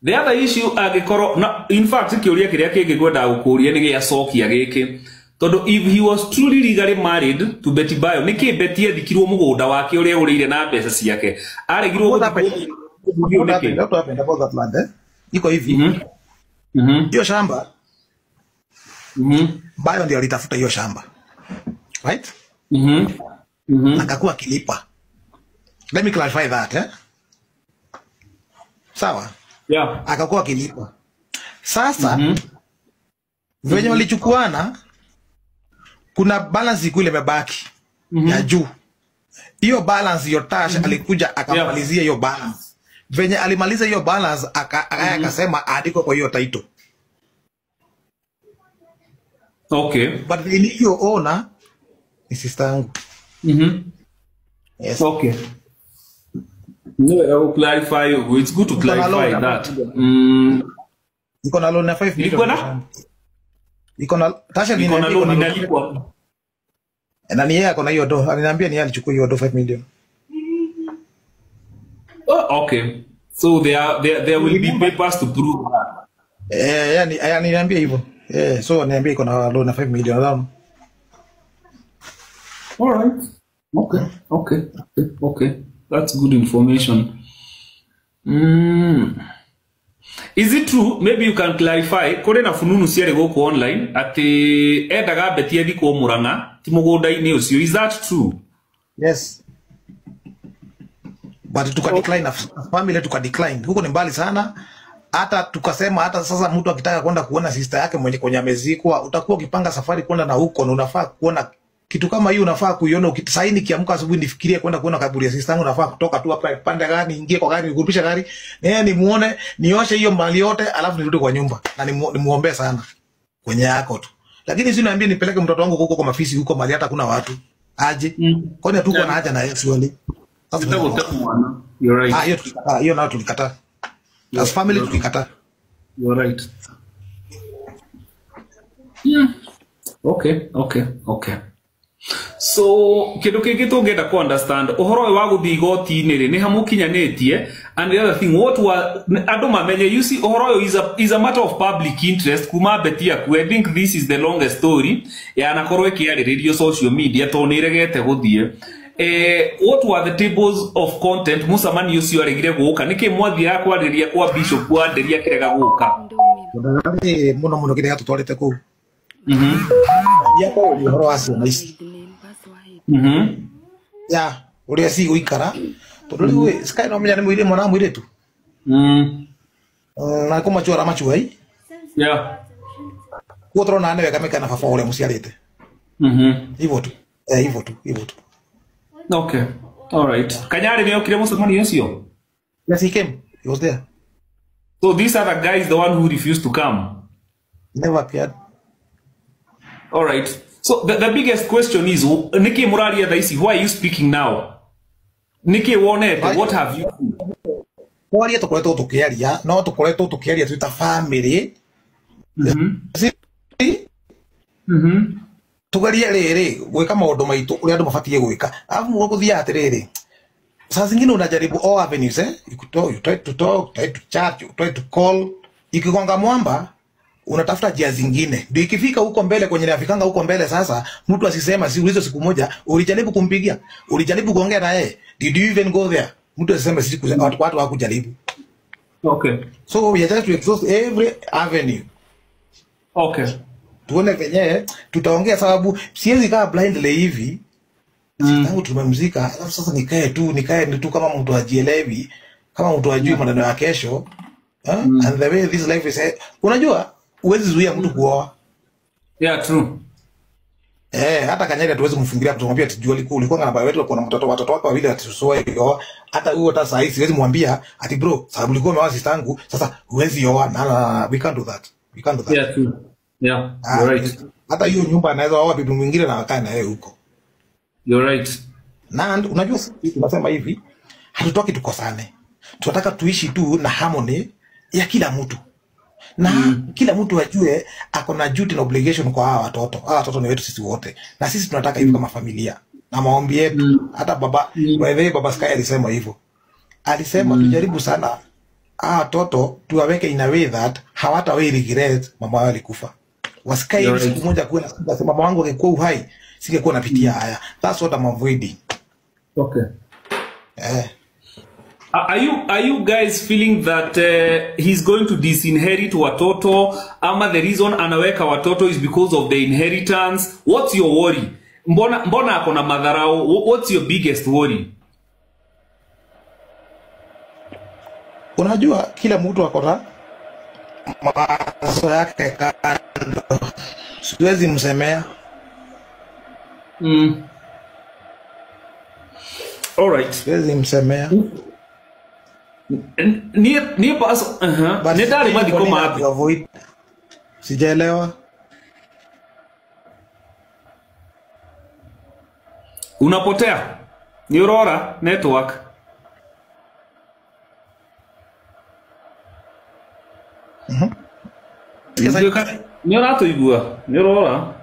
The other issue in fact kiuria kiria kingigwenda gukuria ni gia cokia giki tondu if he was truly legally married to Betty Bayo niki Betty ethikirwo mugunda wake uria urire na mbeca ciake aregirwo iko hivi hiyo shamba Bayo ndio alitafuta hiyo shamba, right? Akakuwa kilipa. Let me clarify that, sawa? Yeah. Akakuwa kilipa. Sasa venye walichukuana kuna balance kule imebaki ya juu. Hiyo balance hiyo Tash alikuja akamalizia hiyo balance. Venye alimaliza hiyo balance akasema andiko kwa hiyo title. Okay. But they need your owner is sister yangu. Yes. Okay. No, I will clarify. It's good to clarify that. Iko na loan na 5 million. Iko na Tasha iko na loan inalipwa. Na ni yeye akona hiyo do. Aliniambia ni yeye alichukua hiyo do 5 million. Oh, okay. So there will be papers to prove that. Yani aliniambia hivyo. So niambia iko na loan na 5 million alone. All right. Okay. That's good information. Is it true? Maybe you can clarify. Kore na fununu ciare goku online ati endaga Betty thiko Muranga ti mugunda-ini ucio. Is that true? Yes. But tukadecline na family tukadecline. Huko ni mbali sana. Hata tukasema hata sasa mtu akitaka kwenda kuona sister yake mwenye kwenye amezikwa, utakuwa ukipanga safari kwenda na huko na unafaa kuona kitu kama hiyo, unafaa kuiona ukisaini kiamka asubuhi nifikirie kwenda kuona kaburi ya sister yangu, unafaa kutoka tu hapa pande gani, ingie kwa gari, nikupisha gari, ni muone, nioshe hiyo mali yote alafu nirudi kwa nyumba na nimuombe sana kwenye yako tu. Lakini si niambie nipeleke mtoto wangu huko kwa mafisi huko mali hata kuna watu aje. Kwani tuko na haja na Yesu wali. You're right. Hiyo nao tulikataa. As family tulikataa. You're right. Okay. So kindu kingi tungenda ku understand uhoro wa guthi igoti-ini ri ni hamukinyanitie, and the other thing what were andu mamenye, you see uhoro is a matter of public interest kuma Betty aku. I think this is the longest story ya nakorwo ikiariririo social media to niregete guthie. What were the tables of content musamani ucio aregire guka niki mwathia kwariria kwa bishop kwanderia kirega guka muno kire gatutwarite ku ya kwa uhoro wa ciana ici ya uria si guikara tondu riu sky no menya ni mwire mwana mwire tu na kuma chora machuai yeah kuotro na newe kameka na baba uria muciarite hivyo tu hivyo tu. Okay, all right. Kanyari ni okire musamani ucio? Yes, he came. He was there. So these are the guys, the one who refused to come? Never appeared. All right. So the biggest question is, Niki Muraria Daisi, why are you speaking now? Niki Wonete, what have you done? Why are you talking? No, to the family. Tugaria riri gwika maundu maitu uria andu mabatie gwika afu muguthia atiriri saa zingine unajaribu all avenues you try to talk, try to chat, you try to call, ikigonga mwamba unatafuta njia zingine ndio ikifika huko mbele kwenye nafikanga huko mbele. Sasa mtu asisema si ulizo siku moja ulijaribu kumpigia, ulijaribu kuongea na yeye, did you even go there? Mtu asisema siku watu wakujaribu. Okay, so we are just to exhaust every avenue. Okay, tuone venye tutaongea sababu siwezi kaa blindly hivi. Tangu tumemzika alafu sasa nikae tu kama mtu ajielewi, kama mtu ajui maneno ya kesho. And the way this life is, unajua uwezi zuia mtu kuoa. Yeah, true. Hata Kanyari tuwezi kumfungilia tumwambia ati ulikuwa na baba wetu kuna watoto wako wawili atusoe hiyo. Hata huo hata sasa siwezi mwambia ati bro sababu ulikuwa umeoa sister yangu sasa huwezi oa. Na we can't do that. Yeah, true. Yeah, you're right. Hata hiyo nyumba anaweza oa bibi mwingine na akae na yeye huko. You're right. Na unajua tunasema hivi, hatutoki tukosane. Tunataka tuishi tu na harmony ya kila mtu. Na kila mtu ajue ako na duty na obligation kwa hawa watoto. Hawa watoto ni wetu sisi wote. Na sisi tunataka hivi kama familia. Na maombi yetu hata baba, baba Sky alisema hivyo. Alisema tujaribu sana watoto tuwaweke in a way that hawatawahi regret mama wao alikufa. Wasikae hivi siku moja kuwe na siku mama wangu angekuwa uhai singekuwa napitia haya. That's what I'm avoiding. Okay. Are you guys feeling that he's going to disinherit watoto, ama the reason anaweka watoto is because of the inheritance? What's your worry? Mbona akona madharau? What's your biggest worry? Unajua kila mtu akona mawazo yake kando. Siwezi msemea. All right. Siwezi msemea. Ni paso. Netari madi koma hapi. Sijaelewa. Unapotea. Ni Aurora network. Ni Aurora to igua. Ni Aurora.